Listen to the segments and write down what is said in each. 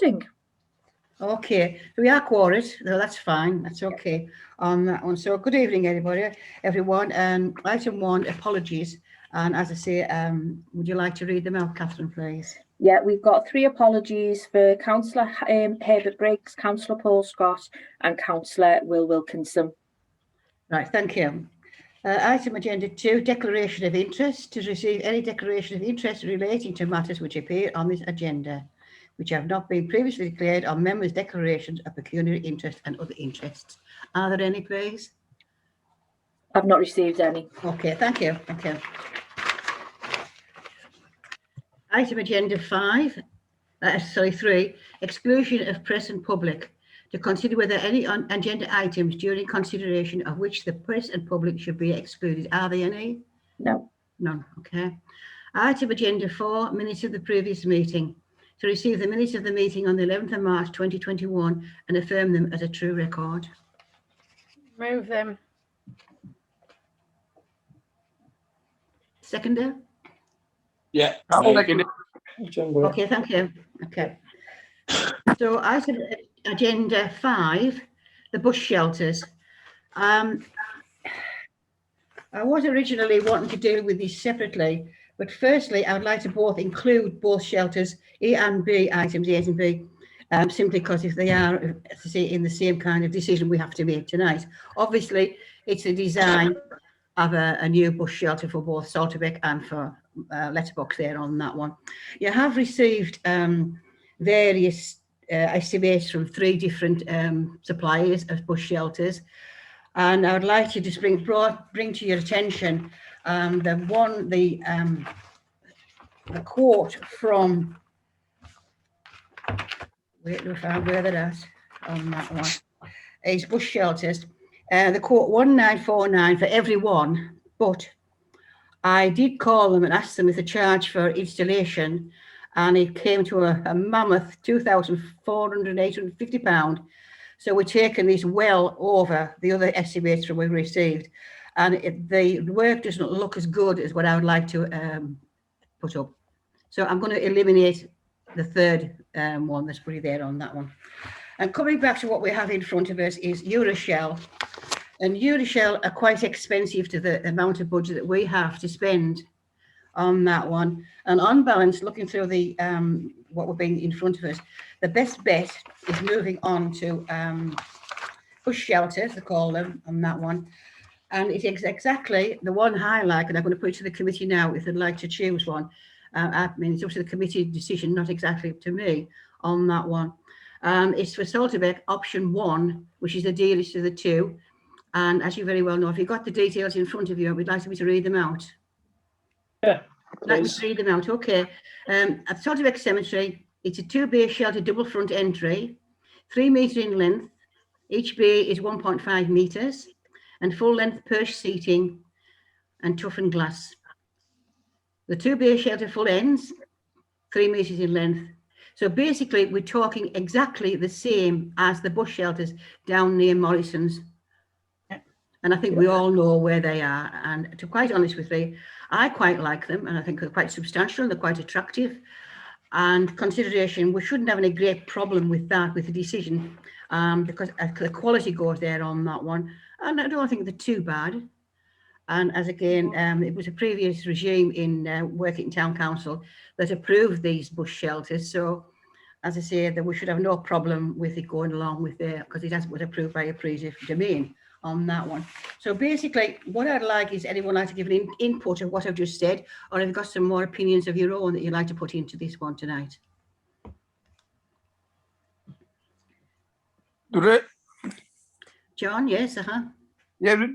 recording. Okay, so we are quorate, so that's fine, that's okay on that one. So good evening, everyone. Item 1, apologies. And as I say, would you like to read them out, Catherine, please? Yeah, we've got 3 apologies for Councillor Herbert Briggs, Councillor Paul Scott and Councillor Will Wilkinson. Right, thank you. Item agenda 2, declaration of interest. To receive any declaration of interest relating to matters which appear on this agenda, which have not been previously declared on members' declarations of pecuniary interest and other interests. Are there any, please? I've not received any. Okay, thank you. Thank you. Item agenda 3, exclusion of press and public. To consider whether any agenda items during consideration of which the press and public should be excluded. Are there any? No. None. Okay. Item agenda 4, minutes of the previous meeting. To receive the minutes of the meeting on the 11th of March 2021 and affirm them as a true record. Move them. Seconder? Yeah. Okay, thank you. Okay. So item agenda 5, the bush shelters. I was originally wanting to deal with these separately, but firstly, I would like to include both shelters, A and B, items A and B, simply because if they are, as I say, in the same kind of decision we have to make tonight. Obviously, it's a design of a new bush shelter for both Salterbeck and for Letterbox there on that one. You have received various estimates from 3 different suppliers of bush shelters, and I would like to just bring to your attention the quote from where they're at on that one is bush shelters. The quote 1949 for every one, but I did call them and ask them if the charge for installation, and it came to a mammoth £2,450. So we're taking this well over the other estimates that we received, and the work doesn't look as good as what I would like to put up. So I'm going to eliminate the third one that's pretty there on that one. And coming back to what we have in front of us is Euroshell. And Euroshell are quite expensive to the amount of budget that we have to spend on that one. And on balance, looking through the what we're being in front of us, the best bet is moving on to bush shelters, they call them on that one. And it is exactly the one I like, and I'm going to put it to the committee now if they'd like to choose one. I mean, it's up to the committee decision, not exactly up to me on that one. It's for Salterbeck, option 1, which is the dearest of the 2. And as you very well know, if you've got the details in front of you, we'd like me to read them out. Yeah. Like me to read them out, okay. At Salterbeck Cemetery, it's a 2-bay shelter double front entry, 3 metre in length. Each bay is 1.5 metres and full length perch seating and toughened glass. The 2-bay shelter full ends, 3 metres in length. So basically, we're talking exactly the same as the bush shelters down near Morrison's. And I think we all know where they are. And to be quite honest with you, I quite like them, and I think they're quite substantial, they're quite attractive. And consideration, we shouldn't have any great problem with that, with the decision, because the quality goes there on that one. And I don't think they're too bad. And as again, it was a previous regime in Working Town Council that approved these bush shelters. So, as I say, that we should have no problem with it going along with there, because it was approved by a previous domain on that one. So basically, what I'd like is anyone like to give an input of what I've just said, or have you got some more opinions of your own that you'd like to put into this one tonight? John, yes, Yeah,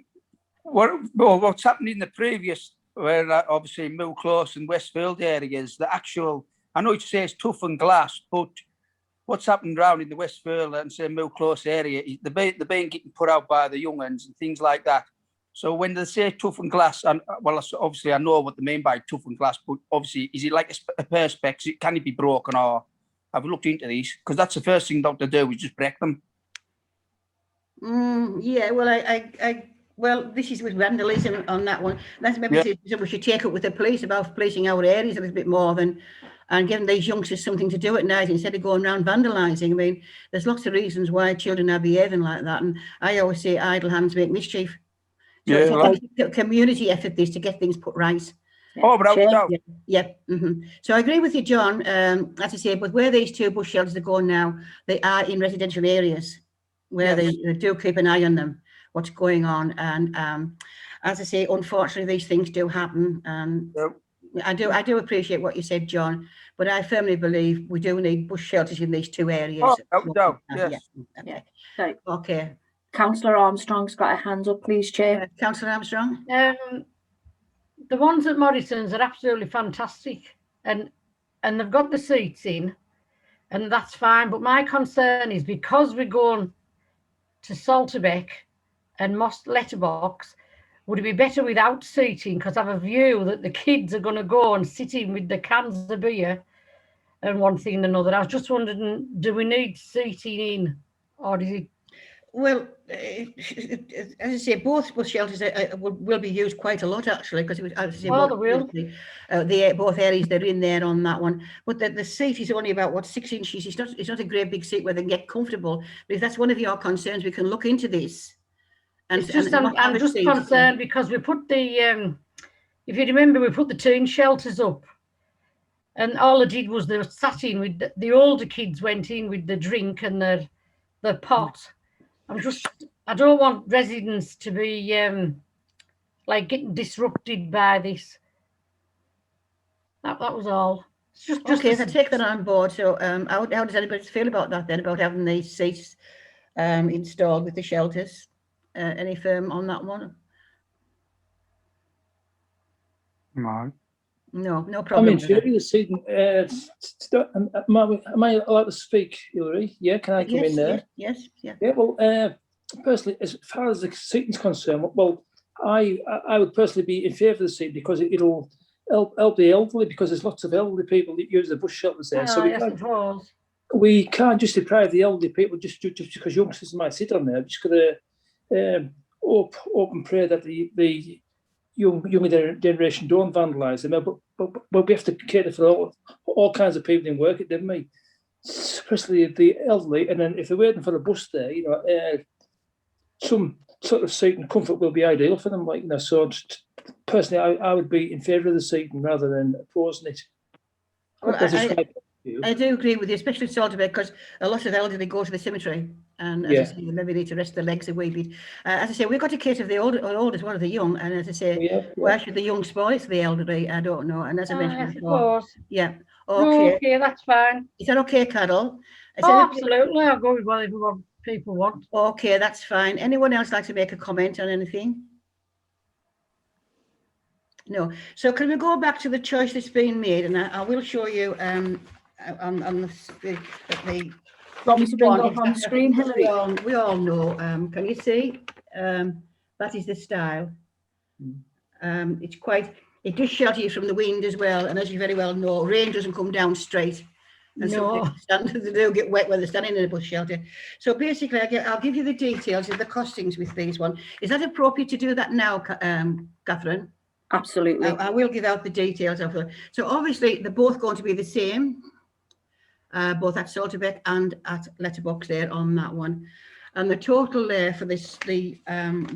what's happened in the previous, where obviously Mill Close and Westfield areas, the actual, I know it says tough and glass, but what's happened around in the Westfield and say Mill Close area, they're being getting put out by the young uns and things like that. So when they say tough and glass, and well, obviously I know what they mean by tough and glass, but obviously, is it like a perspex? Can it be broken, or have you looked into these? Because that's the first thing that they do, is just break them. Yeah, well, well, this is with vandalism on that one. That's maybe something we should take up with the police about policing our areas a little bit more than and giving these youngsters something to do at night instead of going around vandalising. I mean, there's lots of reasons why children are behaving like that, and I always say idle hands make mischief. So Yeah, it's a community effort this to get things put right. Oh, without Chair. doubt. Yeah. So I agree with you, John. As I say, but where these 2 bush shelters are going now, they are in residential areas where Yes. they do keep an eye on them, what's going on. And as I say, unfortunately, these things do happen. And Yep. I do appreciate what you said, John, but I firmly believe we do need bush shelters in these 2 areas. Oh, without doubt, yes. Okay. Right. Okay. Councillor Armstrong's got a hand up, please, Chair. Councillor Armstrong? The ones at Morrison's are absolutely fantastic, and they've got the seats in, and that's fine. But my concern is because we're going to Salterbeck and Moss Letterbox, would it be better without seating? Because I have a view that the kids are going to go and sit in with the cans of beer and one thing and another. I was just wondering, do we need seating in, or does it? Well, as I say, both bus shelters will be used quite a lot, actually, because They will. Both areas they're in there on that one. But the seat is only about, what, 6 inches. It's not a great big seat where they can get comfortable. But if that's one of your concerns, we can look into this. And It's just, and not have I'm a just seat. concerned because we put the, if you remember, we put the teen shelters up, and all they did was they sat in with the older kids went in with the drink and the pot. I don't want residents to be like getting disrupted by this. That was all. It's just Okay, so take that on board. So how does anybody feel about that then, about having these seats installed with the shelters? Any firm on that one? No. No I'm problem. in favour of the seating. Am I allowed to speak, Hilary? Yeah, can I come in there? Yes. Yeah. Yeah, well, personally, as far as the seating's concerned, well, I would personally be in favour of the seat because it'll help the elderly, because there's lots of elderly people that use the bus shelters there. So we can't just deprive the elderly people just because youngsters might sit on there. Just got to hope and pray that the younger generation don't vandalise them. But we have to cater for all kinds of people in work, didn't we? Especially the elderly, and then if they're waiting for a bus there, some sort of seat and comfort will be ideal for them. So personally, I would be in favour of the seating rather than opposing it. Well, I do agree with you, especially Salterbeck, because a lot of elderly go to the cemetery, and as I say, maybe need to rest their legs a wee bit. As I say, we've got to cater for the old as well as the young, and as I say, why should the young spoil it for the elderly? I don't know. And as I mentioned before, okay, that's fine. Is that okay, Carol? Absolutely, I'll go with whatever people want. Okay, that's fine. Anyone else like to make a comment on anything? No. So can we go back to the choice that's been made, and I will show you on the Want me to bring it up on screen, Hilary? We all know. Can you see? That is the style. It does shelter you from the wind as well, and as you very well know, rain doesn't come down straight. And they do get wet when they're standing in a bus shelter. So basically, I'll give you the details of the costings with these one. Is that appropriate to do that now, Catherine? Absolutely. I will give out the details of them. So obviously, they're both going to be the same, both at Salterbeck and at Letterbox there on that one. And the total there for this, the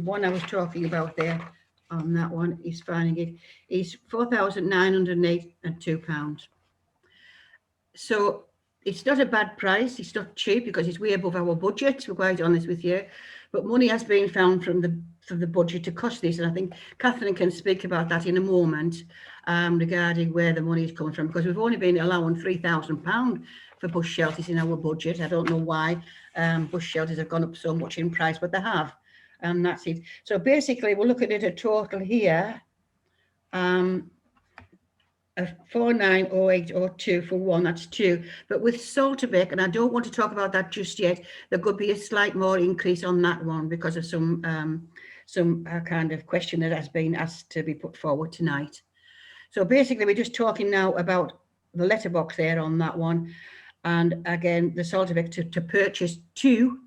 one I was talking about there on that one is finding it is £4,982. So it's not a bad price. It's not cheap because it's way above our budget, to be quite honest with you. But money has been found from the budget to cost this, and I think Catherine can speak about that in a moment regarding where the money is coming from, because we've only been allowing £3,000 for bus shelters in our budget. I don't know why bus shelters have gone up so much in price, but they have, and that's it. So basically, we're looking at a total here of 490802 for one, that's two. But with Salterbeck, and I don't want to talk about that just yet, there could be a slight more increase on that one because of some kind of question that has been asked to be put forward tonight. So basically, we're just talking now about the letterbox there on that one. And again, the Salterbeck to purchase two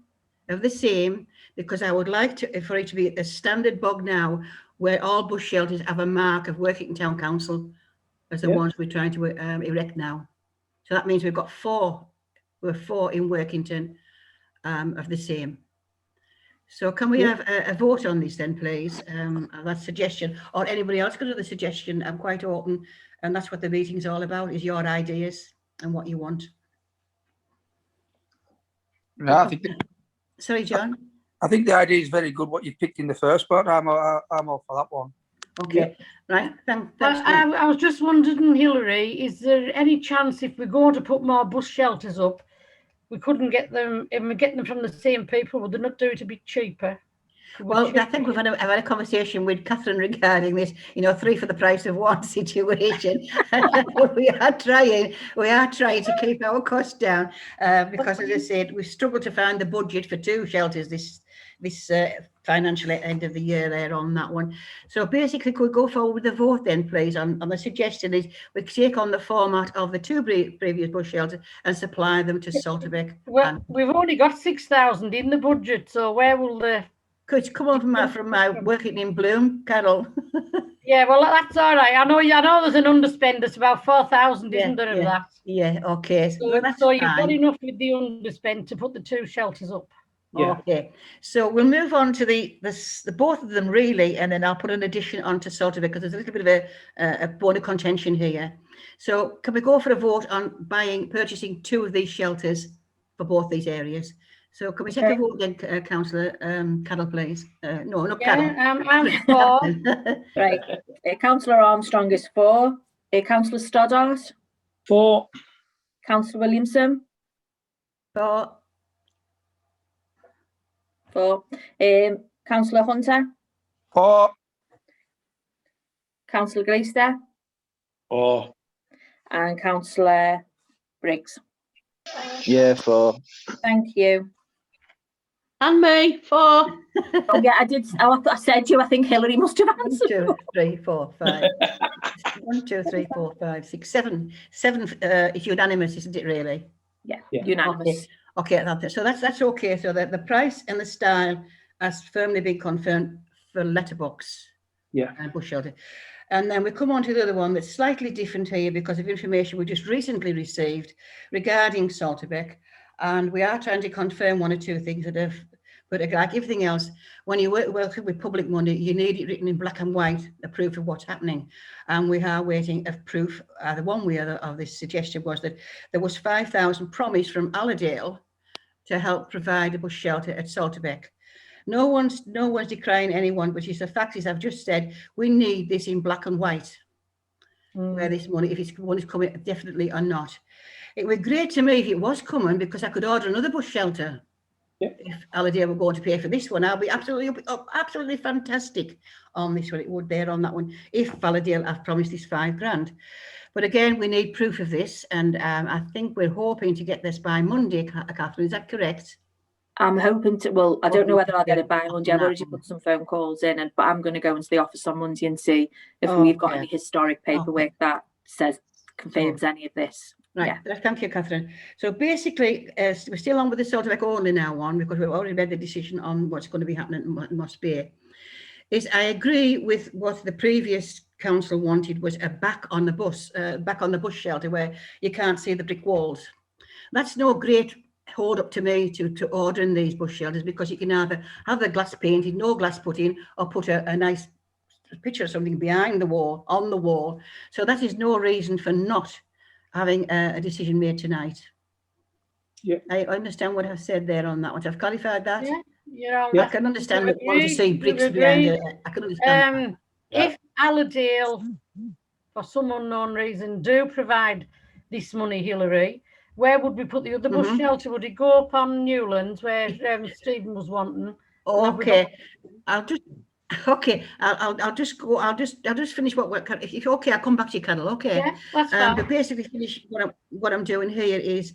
of the same, because I would like for it to be at the standard bog now, where all bus shelters have a mark of Workington Town Council as the ones we're trying to erect now. So that means we've got four. We're 4 in Workington of the same. So can we have a vote on this then, please? That suggestion, or anybody else got another suggestion? I'm quite open, and that's what the meeting's all about, is your ideas and what you want. No, Sorry, John. I think the idea is very good. What you picked in the first part, I'm all for that one. Okay, right. Thanks. I was just wondering, Hilary, is there any chance if we're going to put more bus shelters up, we couldn't get them, if we're getting them from the same people, would they not do it a bit cheaper? Well, I think I've had a conversation with Catherine regarding this, 3 for the price of 1 situation. we are trying to keep our costs down because, as I said, we've struggled to find the budget for 2 shelters this financial end of the year there on that one. So basically, could we go forward with the vote then, please? On the suggestion is we take on the format of the 2 previous bush shelters and supply them to Salterbeck. Well, we've only got 6,000 in the budget, so where will the... Could you come on from my working in Bloom, Carol? Yeah, well, that's all right. I know there's an underspend. It's about 4,000, isn't there, of that? Yeah, okay. So you've got enough with the underspend to put the 2 shelters up. Yeah. Okay, so we'll move on to the both of them really, and then I'll put an addition onto Salterbeck because there's a little bit of a bone of contention here. So can we go for a vote on purchasing 2 of these shelters for both these areas? So can we take a vote then, Councillor Carroll, please? No, not Carroll. I'm for. Right. Councillor Armstrong is for. Councillor Stoddart. For. Councillor Williamson. For. Councillor Hunter. For. Councillor Glaister. For. And Councillor Briggs. Yeah, for. Thank you. And me, for. Oh yeah, I did. I said you. I think Hilary must have 1, answered. 2, 3, 4, 5. 1, 2, 3, 4, 5, 6, 7. 7 is unanimous, isn't it? Really? Yeah, Yeah. unanimous. Okay, so that's okay. So the price and the style has firmly been confirmed for letterbox. Yeah. And bush shelter. And then we come on to the other one that's slightly different here because of information we just recently received regarding Salterbeck. And we are trying to confirm 1 or 2 things that have, but like everything else, when you work with public money, you need it written in black and white, a proof of what's happening. And we are waiting of proof. The one way of this suggestion was that there was 5,000 promised from Allerdale to help provide a bush shelter at Salterbeck. No one's decrying anyone, but it's the fact is I've just said we need this in black and white. Where this money, if it's one is coming definitely or not. It would be great to me if it was coming because I could order another bush shelter. Yeah. If Allerdale were going to pay for this one, I'll be absolutely fantastic on this one. It would bear on that one if Allerdale have promised this £5,000. But again, we need proof of this, and I think we're hoping to get this by Monday, Catherine. Is that correct? I'm hoping to. Well, I don't know whether I'll get it by Monday. I've already put some phone calls in, but I'm going to go into the office on Monday and see if we've got any historic paperwork that confirms any of this. Right, Yeah. Thank you, Catherine. So basically, we're still on with the Salterbeck only now on because we've already made the decision on what's going to be happening in Moss Bay. I agree with what the previous council wanted was a back on the bush shelter where you can't see the brick walls. That's no great hold up to me to ordering these bush shelters because you can either have the glass painted, no glass put in, or put a nice picture of something behind the wall, on the wall. So that is no reason for not having a decision made tonight. Yeah. I understand what I've said there on that one. I've clarified that. Yeah. I can understand that want to see bricks behind it. I can understand. If Allerdale, for some unknown reason, do provide this money, Hilary, where would we put the other bush shelter? Would it go up on Newlands where Stephen was wanting? Okay, I'll just go. I'll just finish what we're. If okay, I'll come back to you, Carol. Okay. Yeah, that's fine. But basically, finish what I'm doing here is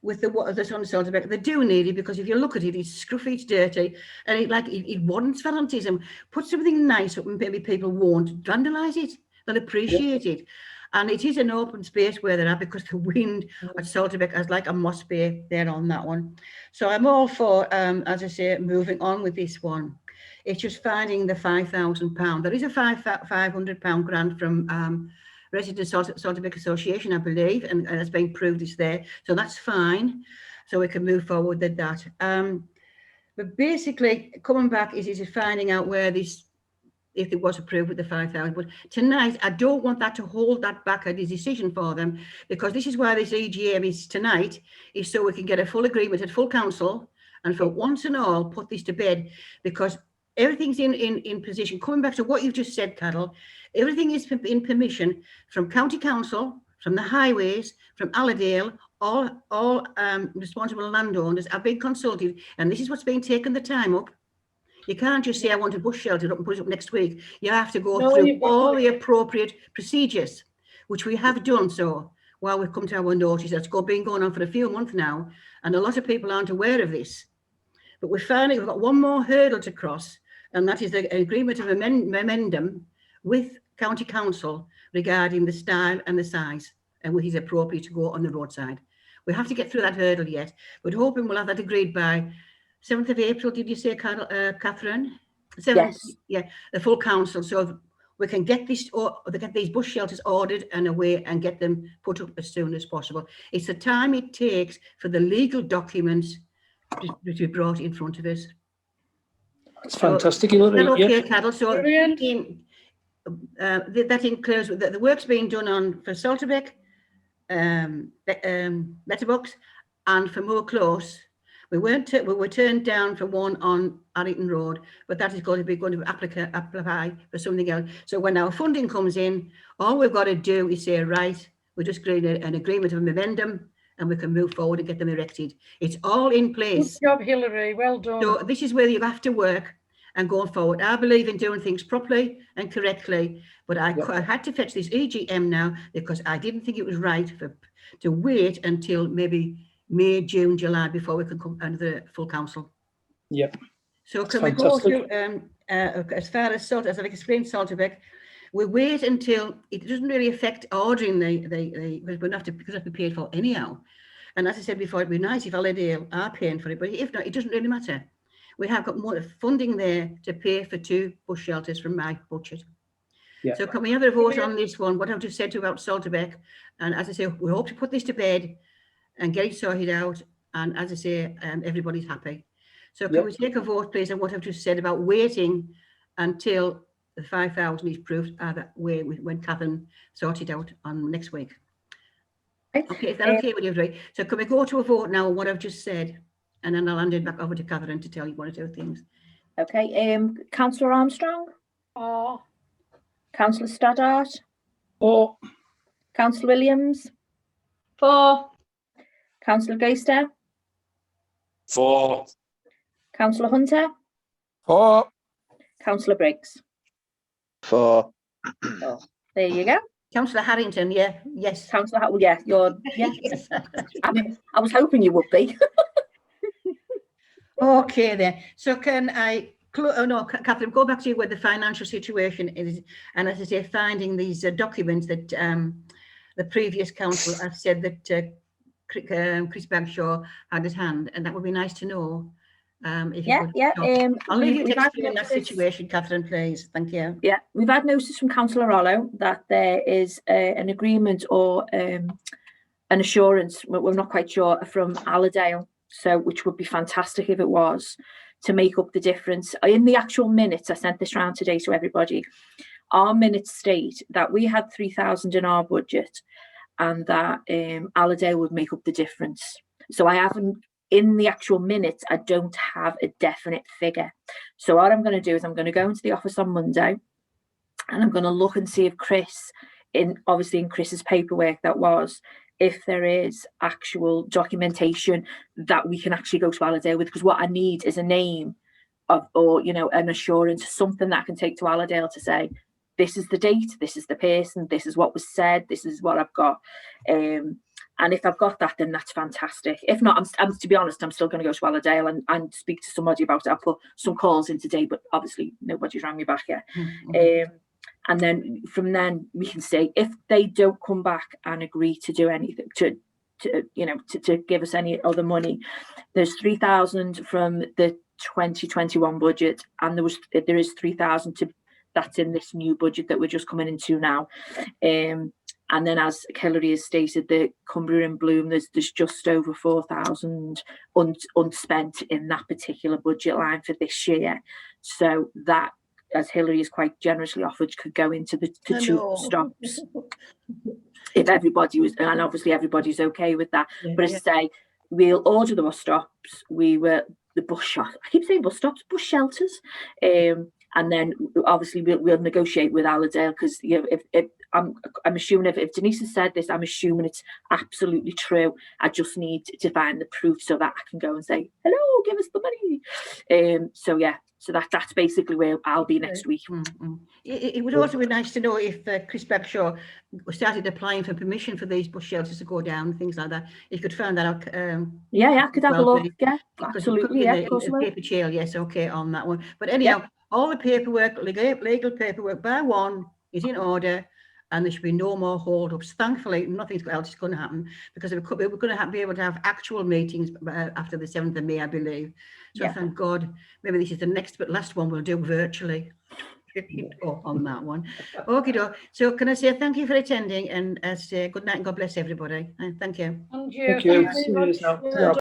with the water that's on Salterbeck. They do need it because if you look at it, it's scruffy, it's dirty, and it warrants Valentism. Put something nice up, and maybe people won't vandalise it. They'll appreciate it. And it is an open space where they're at because the wind at Salterbeck is like a Moss Bay there on that one. So I'm all for, as I say, moving on with this one. It's just finding the £5,000. There is a £500 grant from Resident Salterbeck Association, I believe, and it's been proved it's there. So that's fine. So we can move forward with that. But basically, coming back is finding out where this, if it was approved with the 5,000. But tonight, I don't want that to hold that back a decision for them, because this is why this EGM is tonight, is so we can get a full agreement at full council and for once and all put this to bed, because everything's in position. Coming back to what you've just said, Carol, everything is in permission from county council, from the highways, from Allerdale. All responsible landowners have been consulted, and this is what's being taken the time up. You can't just say, I want a bush shelter up and put it up next week. You have to go through all the appropriate procedures, which we have done so while we've come to our notice. That's been going on for a few months now, and a lot of people aren't aware of this. But we've got one more hurdle to cross, and that is the agreement of memorandum with County Council regarding the style and the size, and which is appropriate to go on the roadside. We have to get through that hurdle yet, but hoping we'll have that agreed by 7th of April, did you say, Catherine? 7th, Yes. Yeah, the full council, so we can get this, or get these bush shelters ordered and away and get them put up as soon as possible. It's the time it takes for the legal documents to be brought in front of us. It's fantastic. So, okay, Carol, so Brilliant. that includes the work's being done on for Salterbeck, Letterbox, and for Moor Close. We were turned down for one on Arrington Road, but that is going to apply for something else. So when our funding comes in, all we've got to do is say, right, we're just creating an agreement of a memorandum, and we can move forward and get them erected. It's all in place. Good job, Hilary. Well done. So this is where you have to work and go forward. I believe in doing things properly and correctly, but I had to fetch this EGM now because I didn't think it was right to wait until maybe May, June, July before we can come under the full council. Yep. So can we go through, as far as I've explained, Salterbeck, we wait until it doesn't really affect ordering because we have to be paid for anyhow. And as I said before, it'd be nice if Allerdale are paying for it, but if not, it doesn't really matter. We have got more funding there to pay for 2 bush shelters from my budget. Yeah. So can we have a vote on this one? What I've just said about Salterbeck, and as I say, we hope to put this to bed and get it sorted out. And as I say, everybody's happy. So can we take a vote, please, on what I've just said about waiting until the 5,000 is proved either way when Catherine sorted out on next week? Okay, is that okay with you, Ray? So can we go to a vote now on what I've just said? And then I'll hand it back over to Catherine to tell you one or two things. Okay, Councillor Armstrong, Oh, Councillor Stoddart, Oh, Councillor Williams, 4, Councillor Geister, 4, Councillor Hunter, 4, Councillor Briggs. 4, There you go. Councillor Harrington, yes. Councillor, you're, Yes. I mean, I was hoping you would be. Okay then. So can I, Catherine, go back to you where the financial situation is. And as I say, finding these documents that the previous council have said that Chris Bagshaw had at hand, and that would be nice to know. If you could. I'll leave you to explain that situation, Catherine, please. Thank you. Yeah, we've had notice from Councillor Rollo that there is an agreement or an assurance, we're not quite sure, from Allerdale, so which would be fantastic if it was, to make up the difference. In the actual minutes, I sent this round today to everybody, our minutes state that we had 3,000 in our budget and that Allerdale would make up the difference. So I haven't, in the actual minutes, I don't have a definite figure. So what I'm going to do is I'm going to go into the office on Monday and I'm going to look and see if Chris, obviously in Chris's paperwork that was, if there is actual documentation that we can actually go to Allerdale with, because what I need is a name of, or, you know, an assurance, something that I can take to Allerdale to say, this is the date, this is the person, this is what was said, this is what I've got. And if I've got that, then that's fantastic. If not, I'm to be honest, I'm still going to go to Allerdale and speak to somebody about it. I'll put some calls in today, but obviously nobody's rang me back yet. Mm-hmm. And then from then we can say, if they don't come back and agree to do anything, to give us any other money, there's 3,000 from the 2021 budget, and there is 3,000 that's in this new budget that we're just coming into now. And then, as Hilary has stated, the Cumbria in Bloom, there's just over 4,000 unspent in that particular budget line for this year. So that, as Hilary has quite generously offered, could go into the two bus stops. If everybody was, and obviously everybody's okay with that. But as I say, we'll order the bus stops. The bus shop. I keep saying bus stops, bus shelters. And then obviously we'll negotiate with Allerdale, because if I'm assuming if Denise has said this, I'm assuming it's absolutely true. I just need to find the proof so that I can go and say, hello, give us the money. So yeah, so that's basically where I'll be next week. It would also be nice to know if Chris Bagshaw started applying for permission for these bus shelters to go down, things like that. If you could find that out. Yeah, I could have a look. Yeah, Because absolutely. Yeah, paper trail, yes, okay, on that one. But anyhow, all the paperwork, legal paperwork, bar one is in order, and there should be no more hold-ups. Thankfully, nothing else is going to happen, because we're going to be able to have actual meetings after the 7th of May, I believe. So thank God, maybe this is the next but last one we'll do virtually. On that one. Okay, so can I say thank you for attending, and say good night and God bless everybody. And thank you. And you. Thank you. Thank See you you very now. much. Yeah.